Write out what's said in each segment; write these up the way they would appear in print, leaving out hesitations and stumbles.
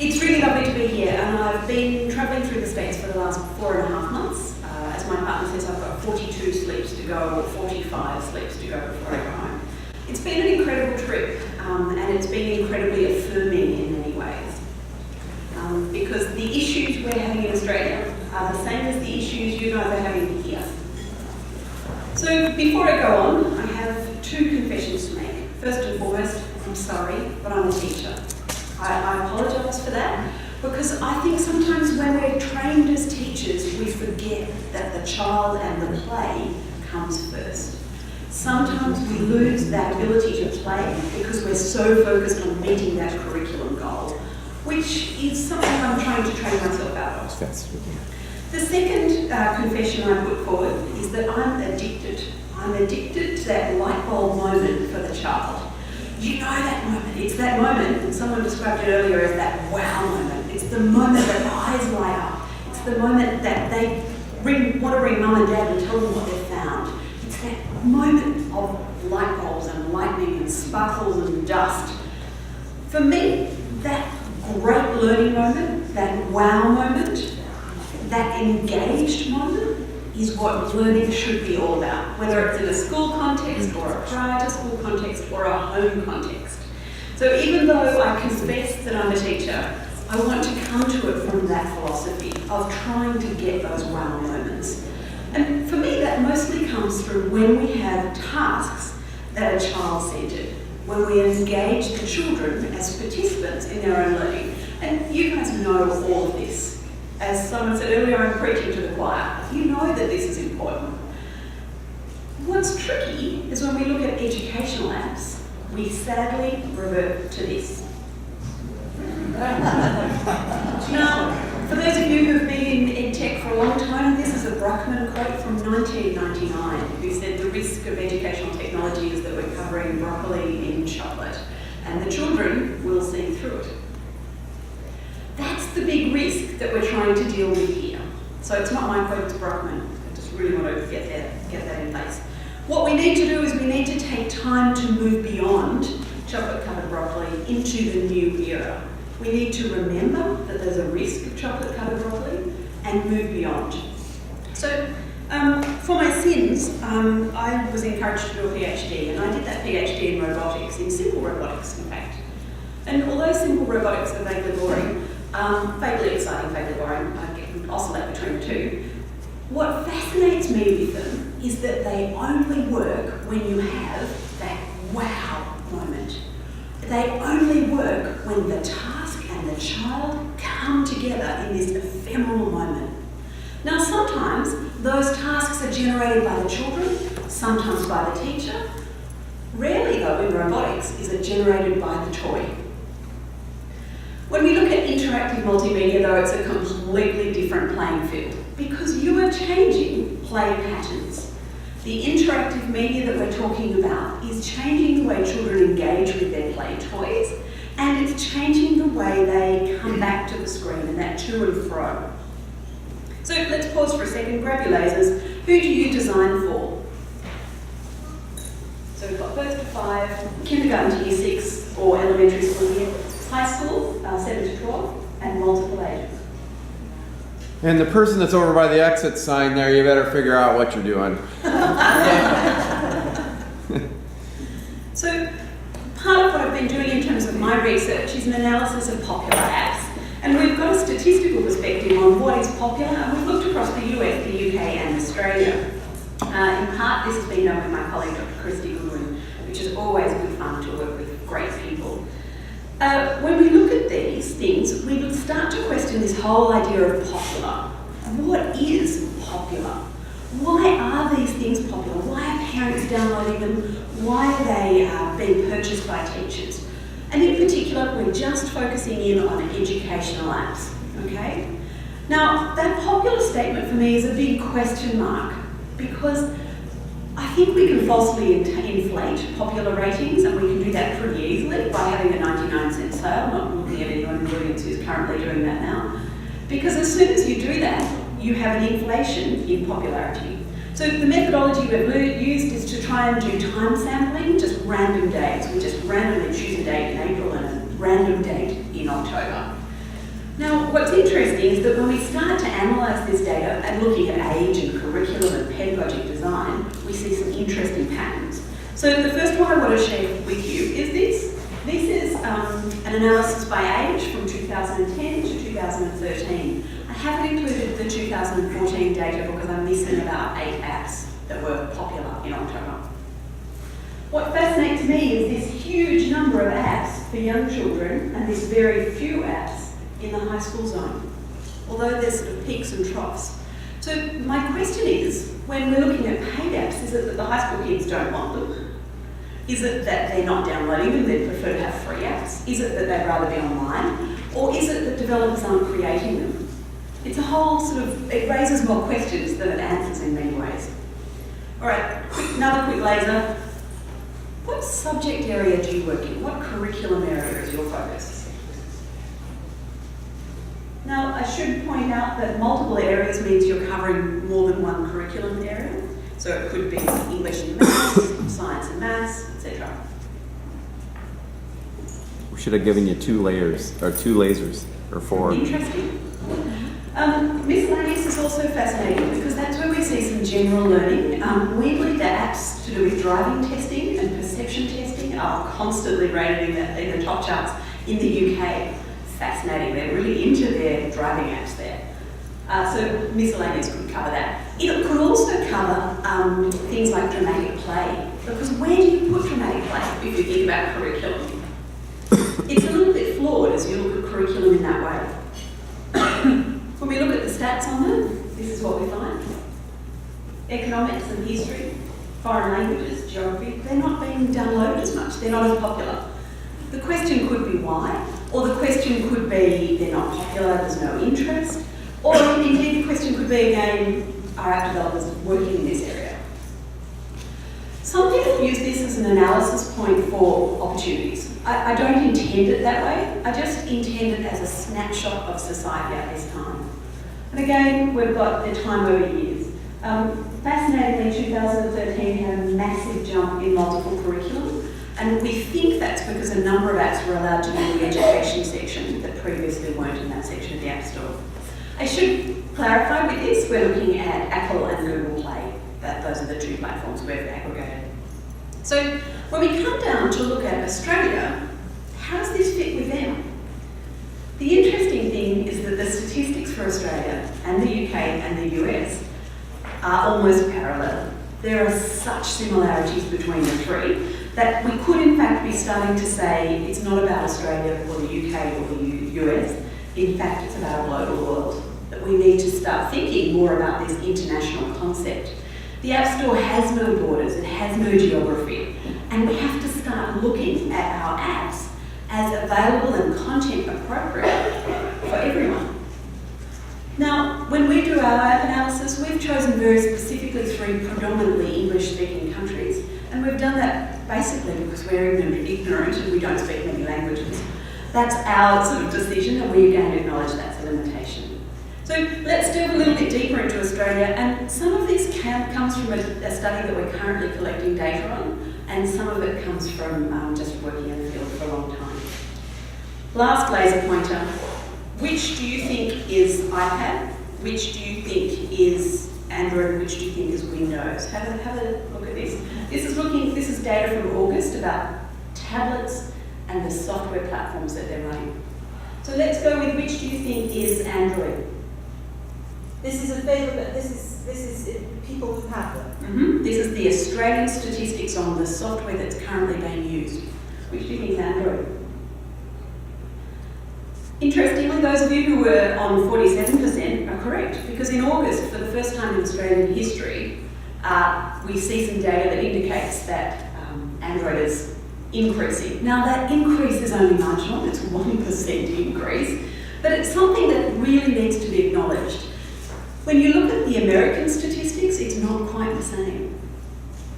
It's really lovely to be here, and I've been travelling through the States for the last 4.5 months. As my partner says, I've got 42 sleeps to go, or 45 sleeps to go before I go home. It's been an incredible trip, and it's been incredibly affirming in many ways. Because the issues we're having in Australia are the same as the issues you guys are having here. So before I go on, I have 2 confessions to make. First and foremost, I'm sorry, but I'm a teacher. I apologise for that, because I think sometimes when we're trained as teachers, we forget that the child and the play comes first. Sometimes we lose that ability to play because we're so focused on meeting that curriculum goal, which is something I'm trying to train myself out of. The second confession I put forward is that I'm addicted. I'm addicted to that light bulb moment for the child. You know that moment. It's that moment, and someone described it earlier as that wow moment. It's the moment that eyes light up. It's the moment that they want to ring mum and dad and tell them what they've found. It's that moment of light bulbs and lightning and sparkles and dust. For me, that great learning moment, that wow moment, that engaged moment is what learning should be all about, whether it's in a school context or a prior to school context or a home context. So even though I confess that I'm a teacher, I want to come to it from that philosophy of trying to get those wow moments. And for me, that mostly comes through when we have tasks that are child-centred, when we engage the children as participants in their own learning. And you guys know all of this. As someone said earlier, I'm preaching to the choir. You know that this is important. What's tricky is when we look at educational apps, we sadly revert to this. Now, for those of you who've been in EdTech for a long time, this is a Bruckman quote from 1999, who said the risk of educational technology is that we're covering broccoli in chocolate, and the children will see through it. That's the big risk that we're trying to deal with here. So it's not my quote, it's Bruckman. I just really want to get that in place. What we need to do is we need to take time to move beyond chocolate-covered broccoli into the new era. We need to remember that there's a risk of chocolate-covered broccoli and move beyond. So for my sins, I was encouraged to do a Ph.D, and I did that Ph.D in robotics, in simple robotics, in fact. And although simple robotics are vaguely boring, vaguely exciting, vaguely boring, I can oscillate between the two. What fascinates me with them is that they only work when you have that wow moment. They only work when the task and the child come together in this ephemeral moment. Now sometimes those tasks are generated by the children, sometimes by the teacher. Rarely though in robotics is it generated by the toy. When we look at interactive multimedia though, it's a completely different playing field because you are changing play patterns. The interactive media that we're talking about is changing the way children engage with their play toys, and it's changing the way they come back to the screen and that to and fro. So let's pause for a second, grab your lasers. Who do you design for? So we've got first to 5, kindergarten to year 6, or elementary school year, high school, 7 to 12, and multiple ages. And the person that's over by the exit sign there, you better figure out what you're doing. So part of what I've been doing in terms of my research is an analysis of popular apps. And we've got a statistical perspective on what is popular, and we've looked across the US, the UK, and Australia. In part, this has been done with my colleague, Dr. Christy Goodwin, which is always good fun to work with great people. When we look at these things, we would start to question this whole idea of popular. What is popular? Why are these things popular? Why are parents downloading them? Why are they being purchased by teachers? And in particular, we're just focusing in on educational apps, okay? Now, that popular statement for me is a big question mark because I think we can falsely inflate popular ratings, and we can do that pretty easily by having a 99-cent sale. I'm not looking at anyone in the audience who's currently doing that now. Because as soon as you do that, you have an inflation in popularity. So the methodology we've used is to try and do time sampling, just random dates. We just randomly choose a date in April and a random date in October. Now, what's interesting is that when we start to analyse this data and looking at age and curriculum and pedagogic design, we see some interesting patterns. So the first one I want to share with you is this. This is an analysis by age from 2010 to 2013. I haven't included the 2014 data because I'm missing about 8 apps that were popular in October. What fascinates me is this huge number of apps for young children and this very few apps in the high school zone, although there's sort of peaks and troughs. So my question is, when we're looking at paid apps, is it that the high school kids don't want them? Is it that they're not downloading them, they prefer to have free apps? Is it that they'd rather be online? Or is it that developers aren't creating them? It's a whole sort of, it raises more questions than it answers in many ways. All right, another quick laser. What subject area do you work in? What curriculum area is your focus? Now, I should point out that multiple areas means you're covering more than one curriculum area. So it could be English and maths, science and maths, etc. We should have given you 2 layers, or 2 lasers, or 4. Interesting. Miscellaneous is also fascinating because that's where we see some general learning. Weirdly, the apps to do with driving testing and perception testing are constantly rated in the top charts in the UK. Fascinating. They're really into their driving apps there. So miscellaneous could cover that. It could also cover things like dramatic play, because where do you put dramatic play if you think about curriculum? It's a little bit flawed as you look at curriculum in that way. When we look at the stats on them, this is what we find. Economics and history, foreign languages, geography, they're not being downloaded as much, they're not as popular. The question could be why, or the question could be they're not popular, there's no interest, or indeed the question could be again, are app developers working in this area? Some people use this as an analysis point for opportunities. I don't intend it that way, I just intend it as a snapshot of society at this time. And again, we've got the time over years. Fascinatingly, 2013 had a massive jump in multiple curriculum, and we think that's because a number of apps were allowed to be in the education section that previously weren't in that section of the App Store. I should clarify with this, we're looking at Apple and Google Play. Those are the 2 platforms we've aggregated. So when we come down to look at Australia, how does this fit with them? The interesting thing is that the statistics for Australia and the UK and the US are almost parallel. There are such similarities between the 3 that we could in fact be starting to say it's not about Australia or the UK or the US. In fact, it's about a global world, that we need to start thinking more about this international concept. The App Store has no borders, it has no geography, and we have to start looking at our apps as available and content appropriate for everyone. Now, when we do our app analysis, we've chosen very specifically 3 predominantly English-speaking countries, and we've done that basically because we're ignorant and we don't speak many languages. That's our sort of decision, and we again acknowledge that's a limitation. So let's delve a little bit deeper into Australia, and some of this comes from a study that we're currently collecting data on, and some of it comes from just working in the field for a long time. Last laser pointer, which do you think is iPad? Which do you think is Android? Which do you think is Windows? Have a look at this. This is data from August about tablets and the software platforms that they're running. So let's go with which do you think is Android? This is available. This is people who have them. This is the Australian statistics on the software that's currently being used. Which do you think is Android? Interestingly, those of you who were on 47% are correct, because in August, for the first time in Australian history, we see some data that indicates that Android is increasing. Now that increase is only marginal, it's 1% increase, but it's something that really needs to be acknowledged. When you look at the American statistics, it's not quite the same.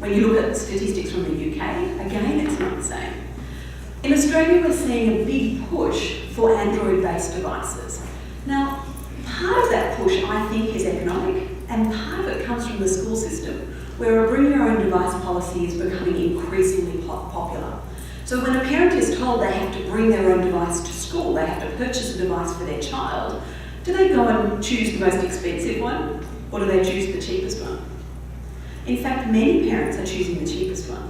When you look at statistics from the UK, again, it's not the same. In Australia, we're seeing a big push for Android-based devices. Now, part of that push, I think, is economic, and part of it comes from the school system, where a bring your own device policy is becoming increasingly popular. So when a parent is told they have to bring their own device to school, they have to purchase a device for their child, do they go and choose the most expensive one, or do they choose the cheapest one? In fact, many parents are choosing the cheapest one.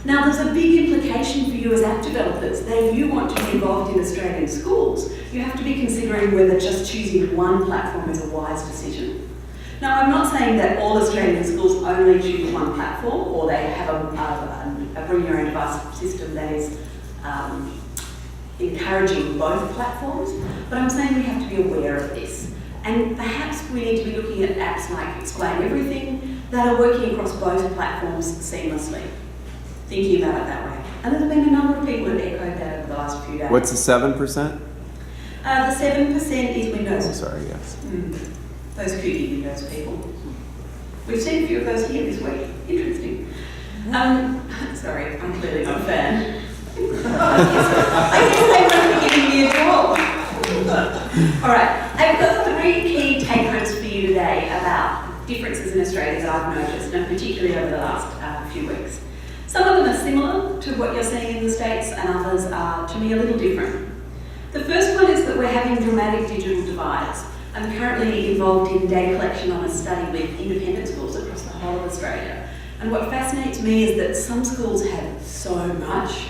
Now, there's a big implication for you as app developers that if you want to be involved in Australian schools, you have to be considering whether just choosing one platform is a wise decision. Now, I'm not saying that all Australian schools only choose one platform or they have a bring your own device system that is encouraging both platforms, but I'm saying we have to be aware of this. And perhaps we need to be looking at apps like Explain Everything that are working across both platforms seamlessly. Thinking about it that way. And there's been a number of people who have echoed that over the last few days. What's the 7%? The 7% is Windows. Oh, sorry, yes. Those kooky Windows people. We've seen a few of those here this week. Interesting. Sorry, I'm clearly not a fan. I guess they won't be giving me a job. Alright, I've got 3 key take-homes for you today about differences in Australia that I've noticed, and particularly over the last few weeks. Some of them are similar to what you're seeing in the States, and others are, to me, a little different. The first one is that we're having dramatic digital divides. I'm currently involved in data collection on a study with independent schools across the whole of Australia. And what fascinates me is that some schools have so much,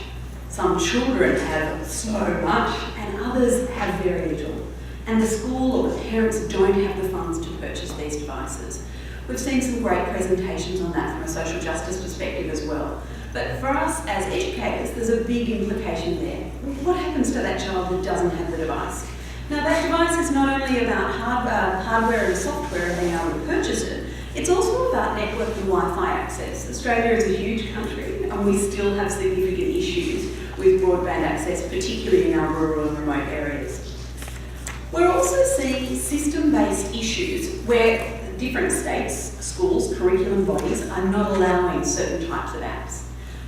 some children have so much, and others have very little. And the school or the parents don't have the funds to purchase these devices. We've seen some great presentations on that from a social justice perspective as well. But for us as educators, there's a big implication there. What happens to that child who doesn't have the device? Now, that device is not only about hardware and software and being able to purchase it, it's also about network and Wi-Fi access. Australia is a huge country, and we still have significant issues with broadband access, particularly in our rural and remote areas. We're also seeing system-based issues where different states, schools, curriculum bodies are not allowing certain types of apps.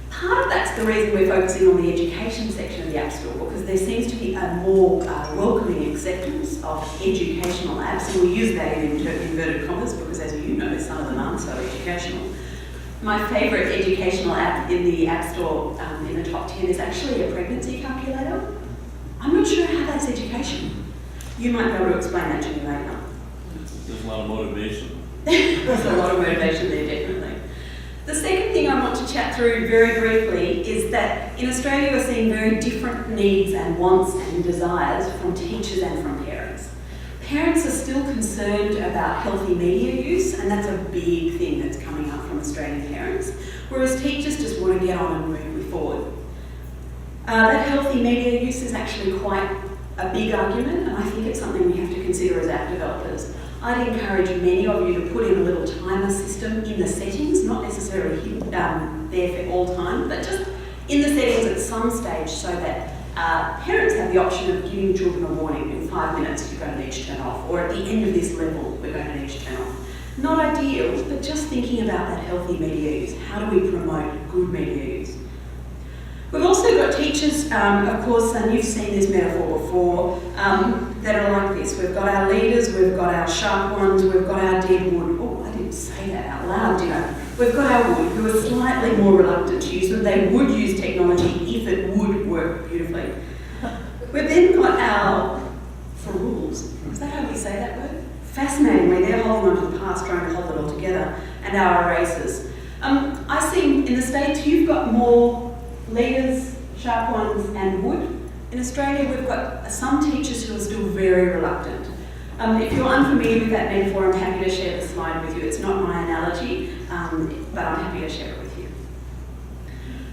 Part of that's the reason we're focusing on the education section of the App Store, because there seems to be a more welcoming acceptance of educational apps, and we use that in inverted commas because, as you know, some of them aren't so educational. My favourite educational app in the App Store in the top 10 is actually a pregnancy calculator. I'm not sure how that's education. You might be able to explain that to me later. There's a lot of motivation. There's a lot of motivation there, definitely. The second thing I want to chat through very briefly is that in Australia we're seeing very different needs and wants and desires from teachers and from parents. Parents are still concerned about healthy media use, and that's a big thing that's coming up from Australian parents, whereas teachers just want to get on and move forward. That healthy media use is actually quite a big argument, and I think it's something we have to consider as app developers. I'd encourage many of you to put in a little timer system in the settings, not necessarily there for all time, but just in the settings at some stage so that parents have the option of giving children a warning in 5 minutes you're going to need to turn off, or at the end of this level we're going to need to turn off. Not ideal, but just thinking about that healthy media use. How do we promote good media use? We've also got teachers, of course, and you've seen this metaphor before, that are like this. We've got our leaders, we've got our sharp ones, we've got our dead wood. Oh, I didn't say that out loud, did I? We've got our wood, who are slightly more reluctant to use them. They would use technology if it would work beautifully. We've then got our rules. Is that how we say that word? Fascinatingly, they're holding on to the past, trying to hold it all together, and our erasers. I see in the States you've got more leaders, sharp ones, and wood. In Australia, we've got some teachers who are still very reluctant. If you're unfamiliar with that metaphor, I'm happy to share the slide with you. It's not my analogy, but I'm happy to share it with you.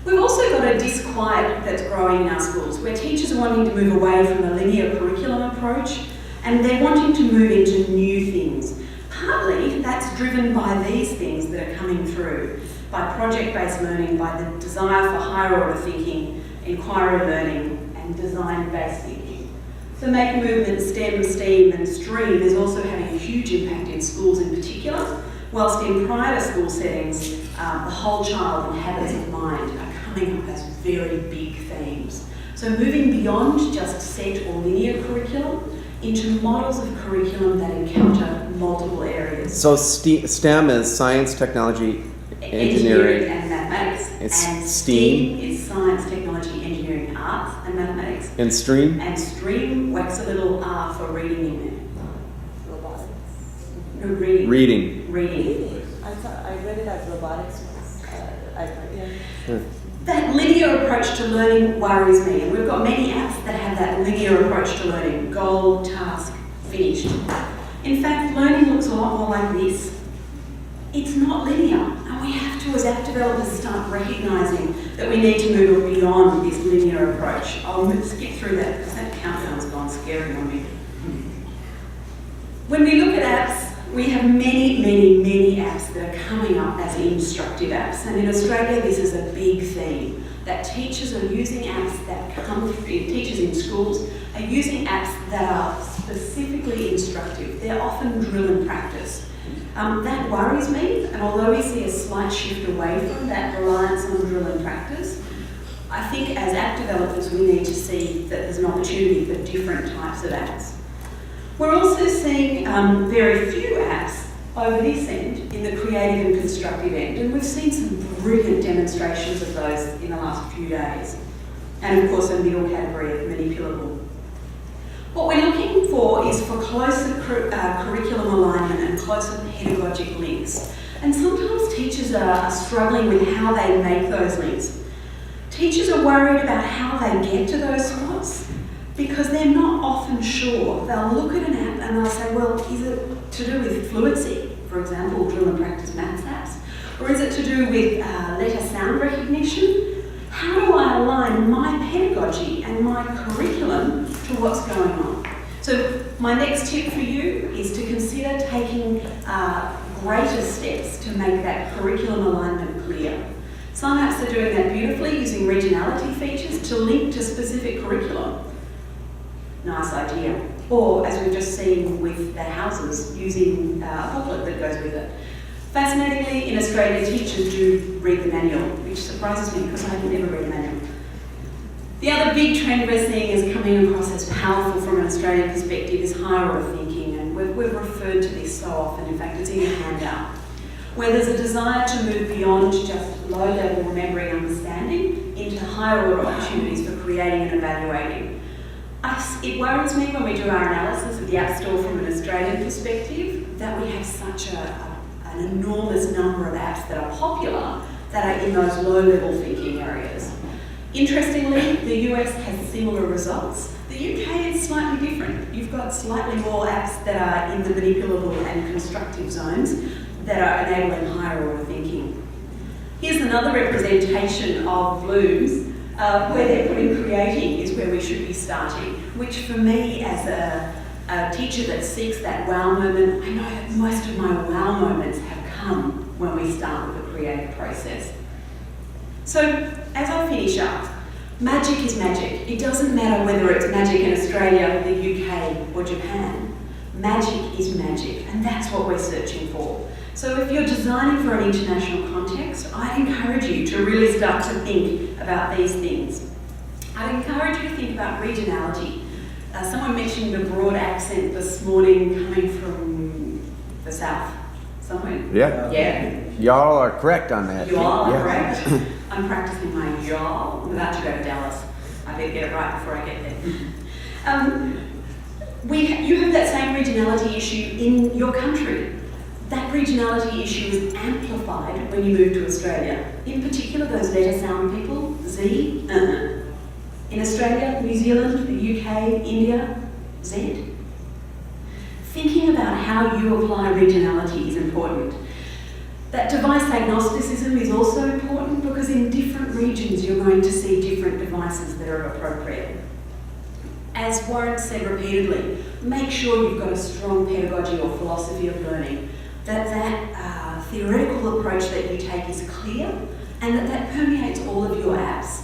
We've also got a disquiet that's growing in our schools, where teachers are wanting to move away from a linear curriculum approach, and they're wanting to move into new things. Partly, that's driven by these things that are coming through, by project-based learning, by the desire for higher order thinking, inquiry learning, and design-based thinking. So Make Movement, STEM, STEAM and STREAM is also having a huge impact in schools in particular, whilst in prior to school settings, the whole child and habits of mind are coming up as very big themes. So moving beyond just set or linear curriculum into models of curriculum that encounter multiple areas. So STEM is science, technology, engineering and mathematics. It's and STEAM is science, technology, engineering, arts, and mathematics. And stream? And stream whacks a little R for reading in there. Robotics. No, reading. Reading. Reading. I read it as robotics once. Yeah. That linear approach to learning worries me, and we've got many apps that have that linear approach to learning. Goal, task, finished. In fact, learning looks a lot more like this. It's not linear, and we have to, as app developers, start recognising that we need to move beyond this linear approach. I'll skip through that because that countdown's gone scary on me. When we look at apps, we have many apps that are coming up as instructive apps, and in Australia this is a big theme, that teachers are using apps that come, teachers in schools are using apps that are specifically instructive. They're often drill and practice. That worries me, and although we see a slight shift away from that reliance on drill and practice, I think as app developers we need to see that there's an opportunity for different types of apps. We're also seeing very few apps over this end in the creative and constructive end, and we've seen some brilliant demonstrations of those in the last few days. And of course a middle category of manipulable. What we're looking for is for closer curriculum alignment and closer pedagogic links. And sometimes teachers are struggling with how they make those links. Teachers are worried about how they get to those spots, because they're not often sure. They'll look at an app and they'll say, well, is it to do with fluency, for example, drill and practice maths apps? Or is it to do with letter sound recognition? How do I align my pedagogy and my curriculum to what's going on? So my next tip for you is to consider taking greater steps to make that curriculum alignment clear. Some apps are doing that beautifully, using regionality features to link to specific curriculum. Nice idea. Or, as we've just seen with the houses, using a booklet that goes with it. Fascinatingly, in Australia, teachers do read the manual, which surprises me because I never read a manual. The other big trend we're seeing is coming across as powerful from an Australian perspective is higher order thinking, and we've referred to this so often. In fact, it's in your handout, where there's a desire to move beyond just low-level remembering understanding into higher order opportunities for creating and evaluating. It worries me when we do our analysis of the App Store from an Australian perspective that we have such an enormous number of apps that are popular that are in those low-level thinking areas. Interestingly, the US has similar results. The UK is slightly different. You've got slightly more apps that are in the manipulable and constructive zones that are enabling higher order thinking. Here's another representation of Bloom's. Where they're putting creating is where we should be starting, which for me as a teacher that seeks that wow moment, I know that most of my wow moments have come when we start with the creative process. So as I finish up, magic is magic. It doesn't matter whether it's magic in Australia, the UK or Japan. Magic is magic, and that's what we're searching for. So if you're designing for an international context, I'd encourage you to really start to think about these things. I'd encourage you to think about regionality. Someone mentioned a broad accent this morning coming from the south, somewhere. Yeah. Y'all are correct on that. You all are correct. I'm practicing my y'all. I'm about to go to Dallas. I better get it right before I get there. You have that same regionality issue in your country. That regionality issue is amplified when you move to Australia. In particular, those letter sound people, Z, In Australia, New Zealand, the UK, India, Z. Thinking about how you apply regionality is important. That device agnosticism is also important because in different regions you're going to see different devices that are appropriate. As Warren said repeatedly, make sure you've got a strong pedagogy or philosophy of learning, that theoretical approach that you take is clear and that permeates all of your apps.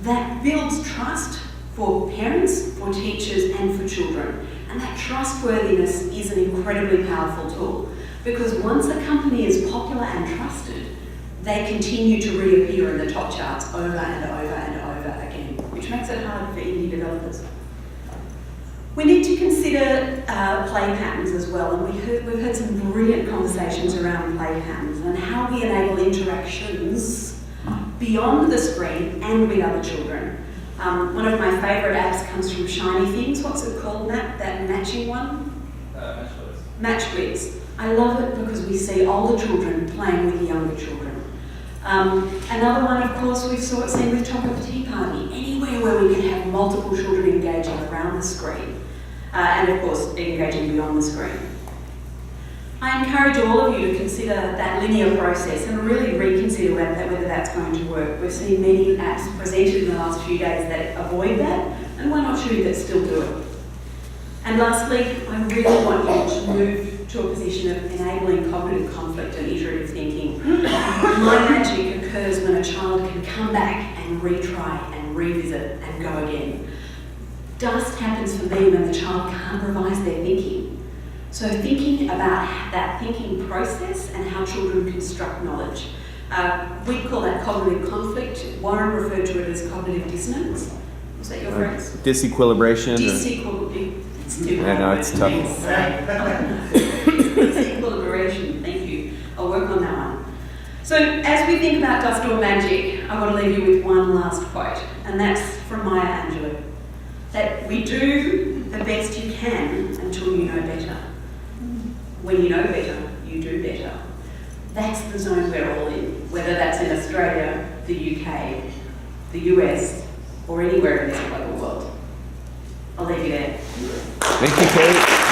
That builds trust for parents, for teachers and for children. And that trustworthiness is an incredibly powerful tool because once a company is popular and trusted, they continue to reappear in the top charts over and over and over again, which makes it hard for indie developers. We need to consider play patterns as well, and we've heard some brilliant conversations around play patterns and how we enable interactions beyond the screen and with other children. One of my favourite apps comes from Shiny Things. What's it called, Matt? That matching one? Matchblitz. I love it because we see older children playing with younger children. Another one, of course, we've seen with Top of Tea Party. Anywhere where we can have multiple children engaging around the screen. And of course, engaging beyond the screen. I encourage all of you to consider that linear process and really reconsider whether that's going to work. We've seen many apps presented in the last few days that avoid that, and one or two that still do it. And lastly, I really want you to move to a position of enabling cognitive conflict and iterative thinking. My magic occurs when a child can come back and retry and revisit and go again. Dust happens for me when the child can't revise their thinking. So thinking about that thinking process and how children construct knowledge. We call that cognitive conflict. Warren referred to it as cognitive dissonance. Was that your phrase? Disequilibration. It's tough. Disequilibration, thank you. I'll work on that one. So as we think about dust or magic, I want to leave you with one last quote, and that's from Maya Angelou. That we do the best you can until you know better. When you know better, you do better. That's the zone we're all in, whether that's in Australia, the UK, the US, or anywhere in this global world. I'll leave you there. Thank you, Kate.